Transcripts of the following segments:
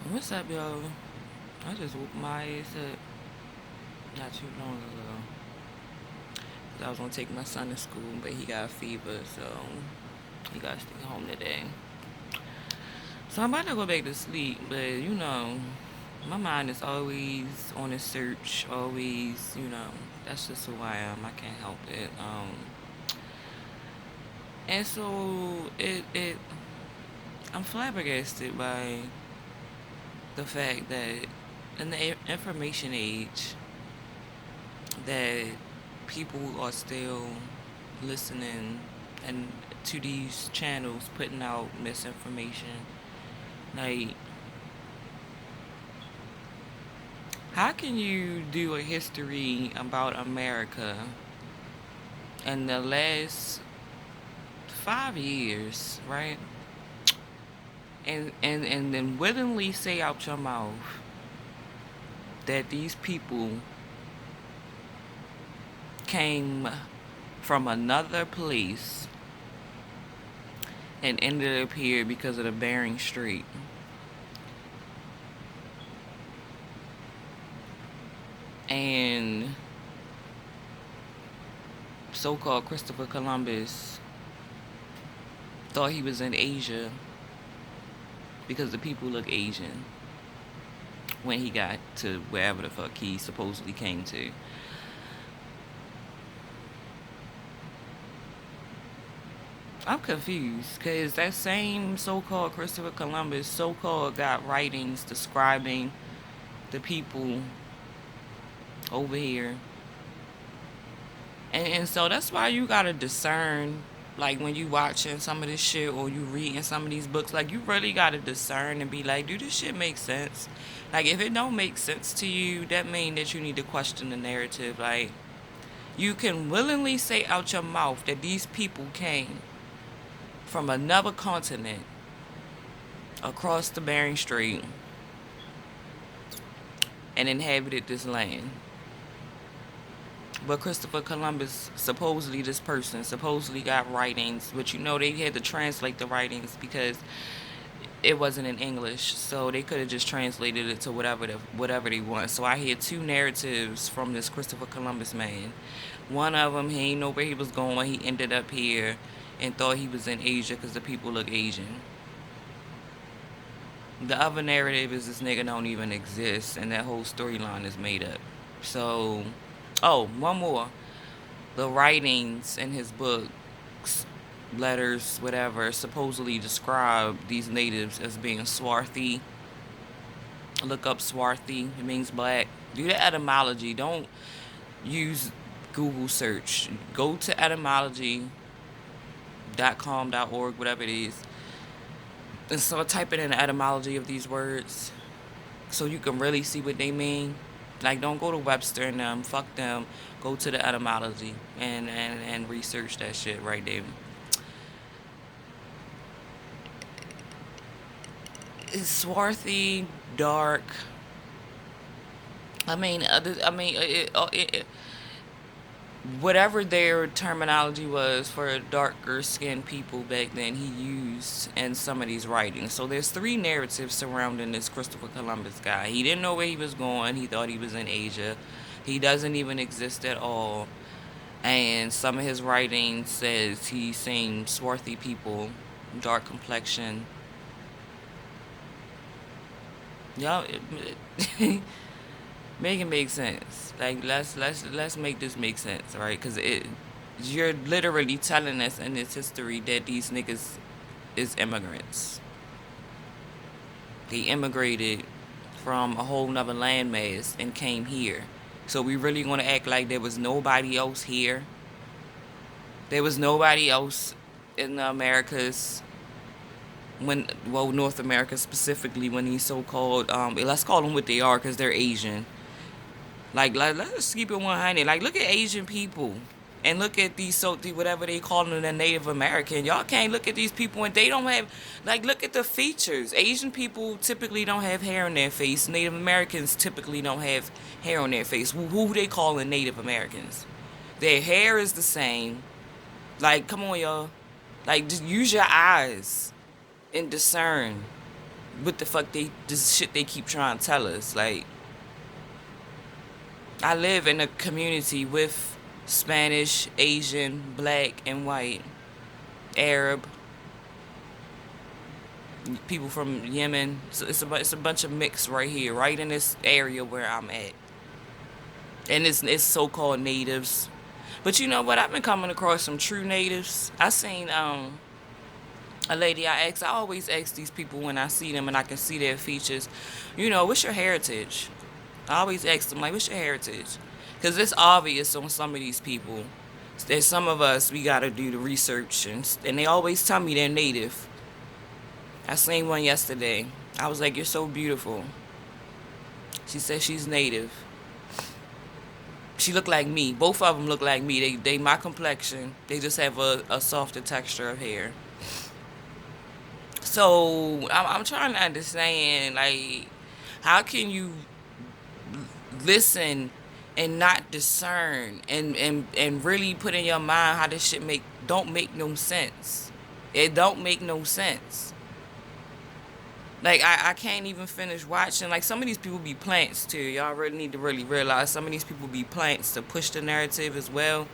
What's up, y'all? I just woke my ass up not too long ago. 'Cause I was gonna take my son to school, but he got a fever, so he got to stay home today. So I'm about to go back to sleep, but my mind is always on a search, always, that's just who I am. I can't help it. And so I'm flabbergasted by the fact that in the information age, that people are still listening and to these channels putting out misinformation. Like, how can you do a history about America in the last 5 years, right? And then willingly say out your mouth that these people came from another place and ended up here because of the Bering Strait. And so-called Christopher Columbus thought he was in Asia because the people look Asian when he got to wherever the fuck he supposedly came to. I'm confused because that same so-called Christopher Columbus so-called got writings describing the people over here. And so that's why you gotta discern, like when you watching some of this shit or you reading some of these books, like you really gotta discern and be like, do this shit make sense? Like if it don't make sense to you, that mean that you need to question the narrative. Like you can willingly say out your mouth that these people came from another continent across the Bering Strait and inhabited this land. But Christopher Columbus, supposedly this person, supposedly got writings, but they had to translate the writings because it wasn't in English, so they could have just translated it to whatever they want. So I hear two narratives from this Christopher Columbus man. One of them, he ain't know where he was going. He ended up here and thought he was in Asia because the people look Asian. The other narrative is this nigga don't even exist, and that whole storyline is made up. So, oh, one more. The writings in his books, letters, whatever, supposedly describe these natives as being swarthy. Look up swarthy. It means black. Do the etymology. Don't use Google search. Go to etymology.com.org, whatever it is, and start typing in the etymology of these words so you can really see what they mean. Like, don't go to Webster and them. Fuck them. Go to the etymology and research that shit right there. It's swarthy, dark. Whatever their terminology was for darker skinned people back then, he used in some of these writings. So there's three narratives surrounding this Christopher Columbus guy. He didn't know where he was going. He thought he was in Asia. He doesn't even exist at all. And some of his writings says he's seen swarthy people, dark complexion. Y'all, make it make sense. Like let's make this make sense, right? Because you're literally telling us in this history that these niggas is immigrants. They immigrated from a whole nother landmass and came here. So we really want to act like there was nobody else here. There was nobody else in the Americas North America specifically, when these so-called let's call them what they are because they're Asian. Like let's keep it 100. Like look at Asian people and look at whatever they call them, the Native American. Y'all can't look at these people and they don't have, like, look at the features. Asian people typically don't have hair on their face. Native Americans typically don't have hair on their face. Who they calling Native Americans? Their hair is the same. Like, come on, y'all. Like, just use your eyes and discern. what the fuck this shit they keep trying to tell us. Like, I live in a community with Spanish, Asian, black, and white, Arab, people from Yemen. So it's a bunch of mix right here, right in this area where I'm at. And it's so-called natives. But you know what? I've been coming across some true natives. I seen a lady I always ask these people when I see them and I can see their features, what's your heritage? I always ask them, like, what's your heritage? Because it's obvious on some of these people. There's some of us, we got to do the research, and they always tell me they're native. I seen one yesterday. I was like, you're so beautiful. She said she's native. She looked like me. Both of them look like me. They my complexion. They just have a softer texture of hair. So I'm trying to understand, like, how can you listen and not discern and really put in your mind how this shit don't make no sense. It don't make no sense. Like, I can't even finish watching. Like, some of these people be plants too. Y'all really need to really realize some of these people be plants to push the narrative as well.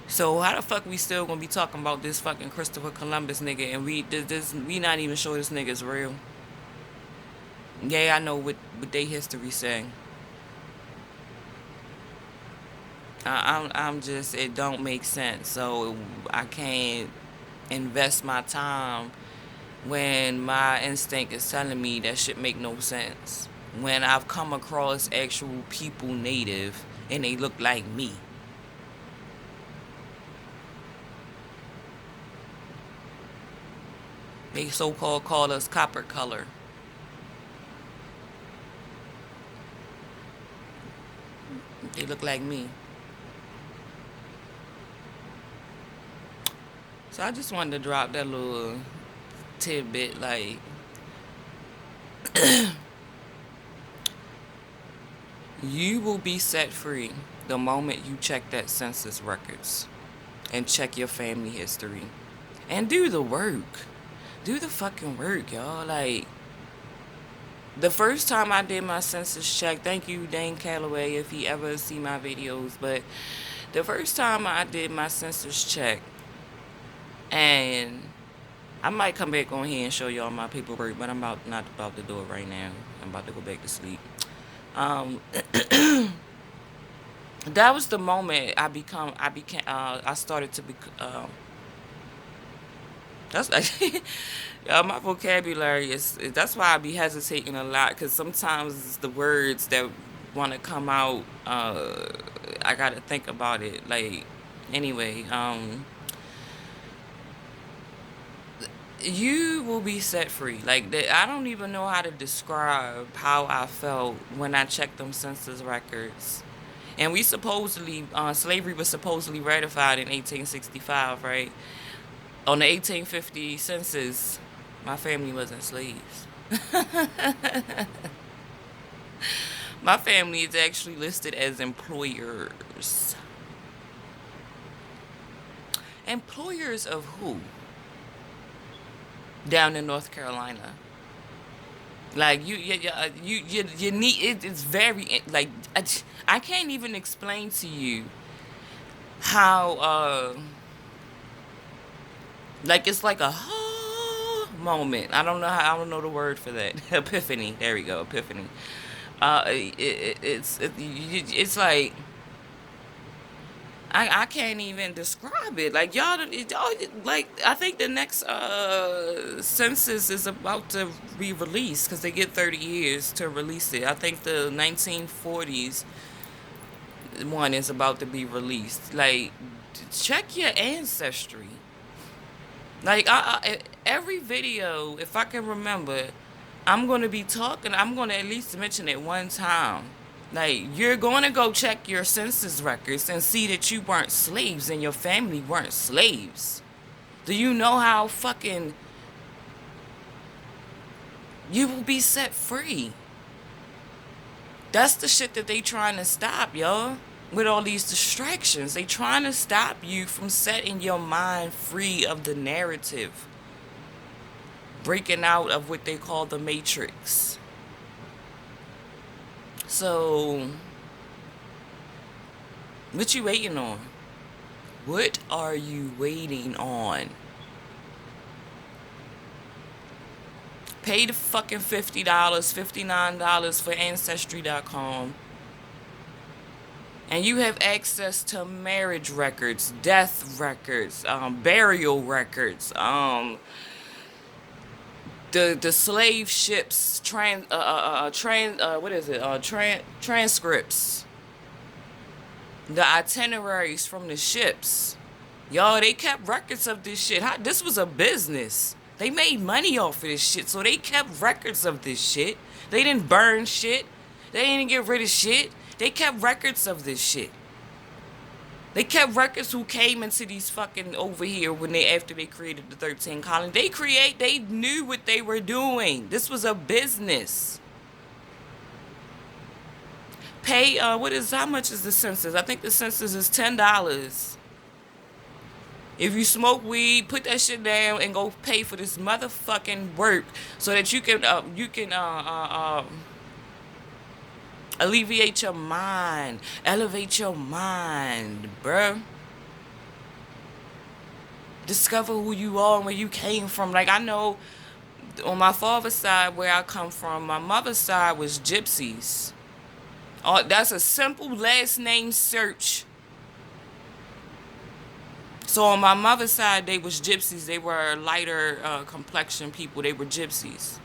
So how the fuck we still gonna be talking about this fucking Christopher Columbus nigga and we not even sure this nigga's real? Yeah, I know what they history saying. I'm just, it don't make sense. So I can't invest my time when my instinct is telling me that shit make no sense. When I've come across actual people native and they look like me. They so-called call us copper color. They look like me. So I just wanted to drop that little tidbit, like, you will be set free the moment you check that census records and check your family history and do the work. Do the fucking work, y'all. Like, the first time I did my census check, thank you, Dane Calloway, if he ever see my videos, but the first time I did my census check, and I might come back on here and show y'all my paperwork, but I'm not about to do it right now. I'm about to go back to sleep. That was the moment I started to become, that's like, my vocabulary that's why I be hesitating a lot, because sometimes it's the words that want to come out, I gotta think about it. Like, anyway, you will be set free. Like, I don't even know how to describe how I felt when I checked them census records. And we supposedly, slavery was supposedly ratified in 1865, right? On the 1850 census, my family wasn't slaves. My family is actually listed as employers. Employers of who? Down in North Carolina. Like, you need it. It's very, like, I can't even explain to you how like, it's like a moment. I don't know the word for that. Epiphany. There we go. Epiphany. It's like, I can't even describe it. Like, y'all, like, I think the next census is about to be released because they get 30 years to release it. I think the 1940s one is about to be released. Like, check your ancestry. Like, every video, if I can remember, I'm going to be talking, I'm going to at least mention it one time. Like, you're going to go check your census records and see that you weren't slaves and your family weren't slaves. Do you know how fucking you will be set free? That's the shit that they trying to stop, y'all. With all these distractions, they trying to stop you from setting your mind free of the narrative. breaking out of what they call the matrix. So, what you waiting on? What are you waiting on? Pay the fucking $50, $59 for Ancestry.com. And you have access to marriage records, death records, burial records, the slave ships, transcripts, the itineraries from the ships. Y'all, they kept records of this shit. This was a business. They made money off of this shit, so they kept records of this shit. They didn't burn shit. They didn't get rid of shit. They kept records of this shit. They kept records who came into these fucking over here after they created the 13 colonies. They knew what they were doing. This was a business. Pay, how much is the census? I think the census is $10. If you smoke weed, put that shit down and go pay for this motherfucking work so that you can alleviate your mind, elevate your mind, bruh. Discover who you are and where you came from. Like, I know on my father's side, where I come from, my mother's side was gypsies. Oh, that's a simple last name search. So on my mother's side, they was gypsies. They were lighter complexion people. They were gypsies.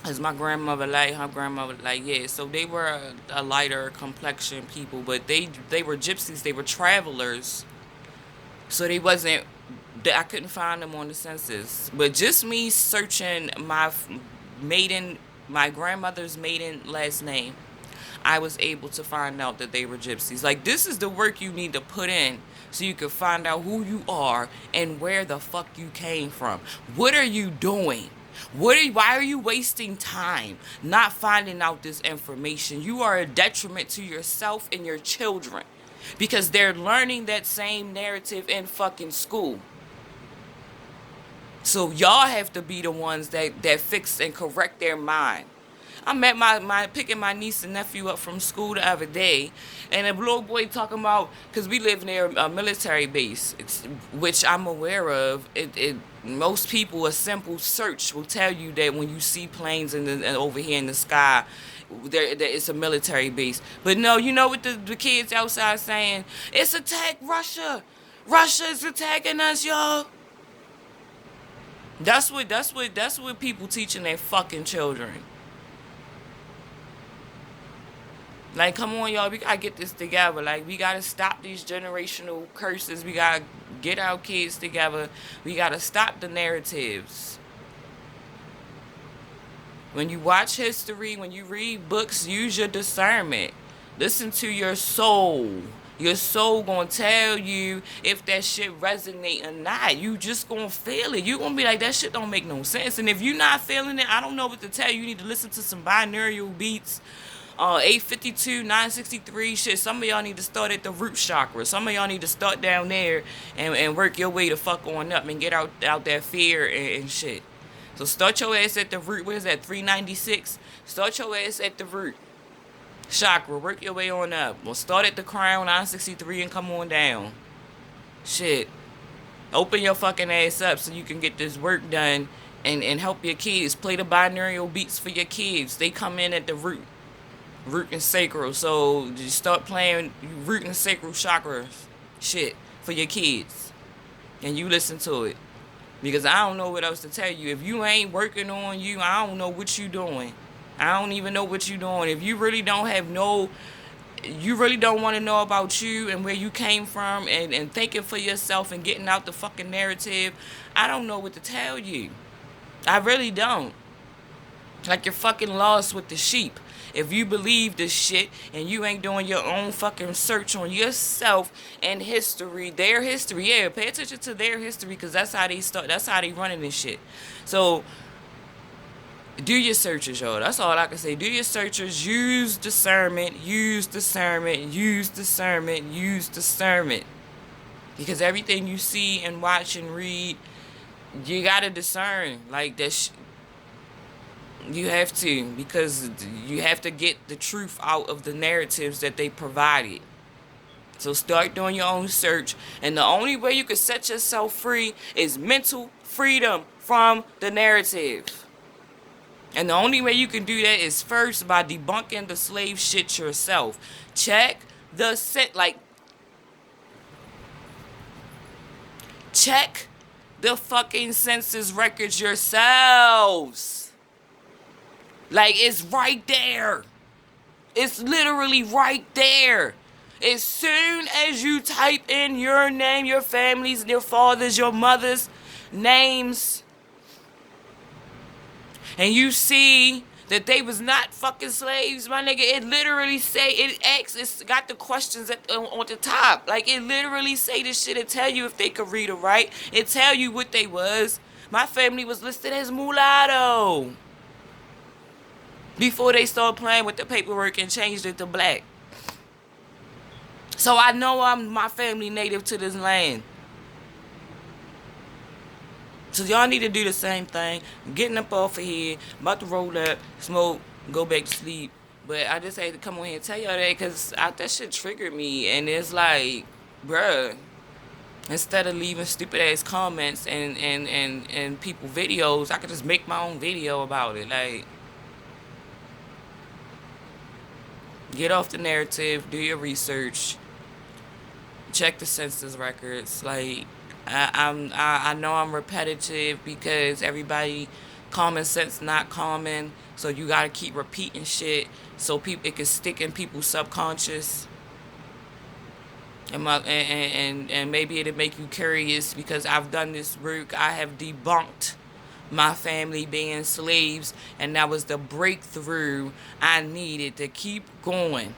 As my grandmother like, her grandmother like, yeah. So they were a lighter complexion people, but they were gypsies. They were travelers. So they wasn't. I couldn't find them on the census. But just me searching my grandmother's maiden last name, I was able to find out that they were gypsies. Like, this is the work you need to put in so you can find out who you are and where the fuck you came from. What are you doing? Why are you wasting time not finding out this information? You are a detriment to yourself and your children because they're learning that same narrative in fucking school. So y'all have to be the ones that fix and correct their mind. I met picking my niece and nephew up from school the other day, and a little boy talking about, because we live near a military base, which I'm aware of. Most people, a simple search will tell you that when you see planes and over here in the sky, there it's a military base. But no, you know what the kids outside saying? It's attack Russia. Russia is attacking us, y'all. That's what people teaching their fucking children. Like, come on, y'all. We got to get this together. Like, we got to stop these generational curses. We got to get our kids together. We got to stop the narratives. When you watch history, when you read books, use your discernment. Listen to your soul. Your soul gonna tell you if that shit resonate or not. You just gonna feel it. You gonna be like, that shit don't make no sense. And if you not feeling it, I don't know what to tell you. You need to listen to some binaural beats. 852, 963 shit. Some of y'all need to start at the root chakra. Some of y'all need to start down there and work your way to fuck on up and get out that fear and shit. So start your ass at the root. What is that, 396? Start your ass at the root chakra. Work your way on up. Well, start at the crown, 963, and come on down. Shit. Open your fucking ass up so you can get this work done and help your kids. Play the binaural beats for your kids. They come in at the root and sacral. So you start playing root and sacral chakra shit for your kids. And you listen to it. Because I don't know what else to tell you. If you ain't working on you, I don't know what you doing. I don't even know what you doing. If you really don't you really don't want to know about you and where you came from and thinking for yourself and getting out the fucking narrative, I don't know what to tell you. I really don't. Like, you're fucking lost with the sheep. If you believe this shit and you ain't doing your own fucking search on yourself and history, their history, yeah, pay attention to their history because that's how they start. That's how they running this shit. So do your searches, y'all. That's all I can say. Do your searches. Use discernment. Use discernment. Use discernment. Use discernment. Because everything you see and watch and read You gotta discern. Like, you have to, because you have to get the truth out of the narratives that they provided. So start doing your own search. And the only way you can set yourself free is mental freedom from the narrative. And the only way you can do that is first by debunking the slave shit yourself. Check the check the fucking census records yourselves. Like, it's right there. It's literally right there. As soon as you type in your name, your family's, your father's, your mother's names, and you see that they was not fucking slaves, my nigga, it literally say, it's got the questions on the top. Like, it literally say this shit and tell you if they could read or write. It tell you what they was. My family was listed as mulatto before they started playing with the paperwork and changed it to black. So I know my family native to this land. So y'all need to do the same thing. I'm getting up off of here, about to roll up, smoke, go back to sleep. But I just had to come on here and tell y'all that because that shit triggered me. And it's like, bruh, instead of leaving stupid ass comments and people videos, I could just make my own video about it. Like, get off the narrative, do your research, check the census records. Like, I know I'm repetitive because everybody, common sense not common, so you gotta keep repeating shit so it can stick in people's subconscious. And maybe it'll make you curious because I've done this work. I have debunked my family being slaves, and that was the breakthrough I needed to keep going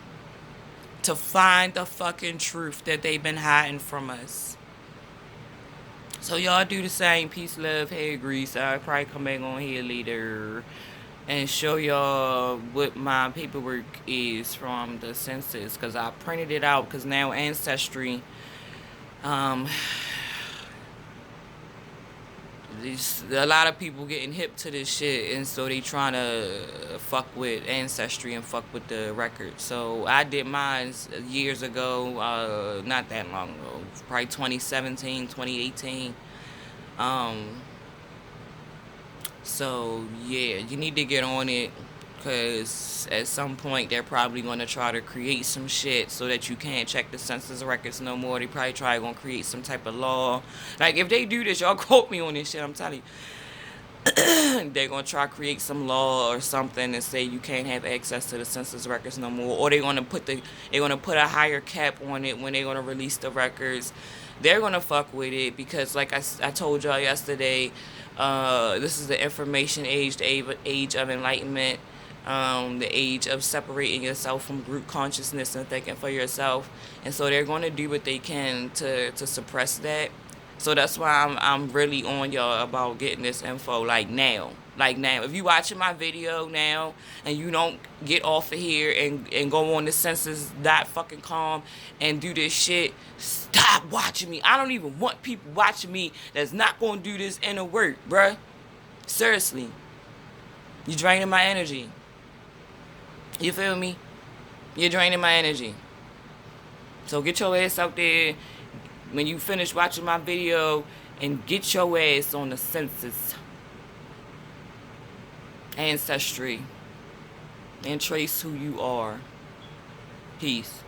to find the fucking truth that they've been hiding from us. So y'all do the same. Peace, love, hair grease. I'll probably come back on here later and show y'all what my paperwork is from the census, because I printed it out because now Ancestry, a lot of people getting hip to this shit, and so they trying to fuck with Ancestry and fuck with the record. So I did mine years ago, not that long ago, probably 2017, 2018. So yeah, you need to get on it, because at some point they're probably going to try to create some shit so that you can't check the census records no more. They probably going to create some type of law. Like, if they do this, y'all quote me on this shit, I'm telling you. They're going to try to create some law or something and say you can't have access to the census records no more. Or they're going to put a higher cap on it when they're going to release the records. They're going to fuck with it because, like I told y'all yesterday, this is the information age, the age of enlightenment, the age of separating yourself from group consciousness and thinking for yourself. And so they're going to do what they can to suppress that. So that's why I'm really on y'all about getting this info like now. Like now. If you watching my video now and you don't get off of here and go on the census.com and do this shit, stop watching me. I don't even want people watching me that's not going to do this inner work, bruh. Seriously. You're draining my energy. You feel me? You're draining my energy. So get your ass out there when you finish watching my video and get your ass on the census. Ancestry. And trace who you are. Peace.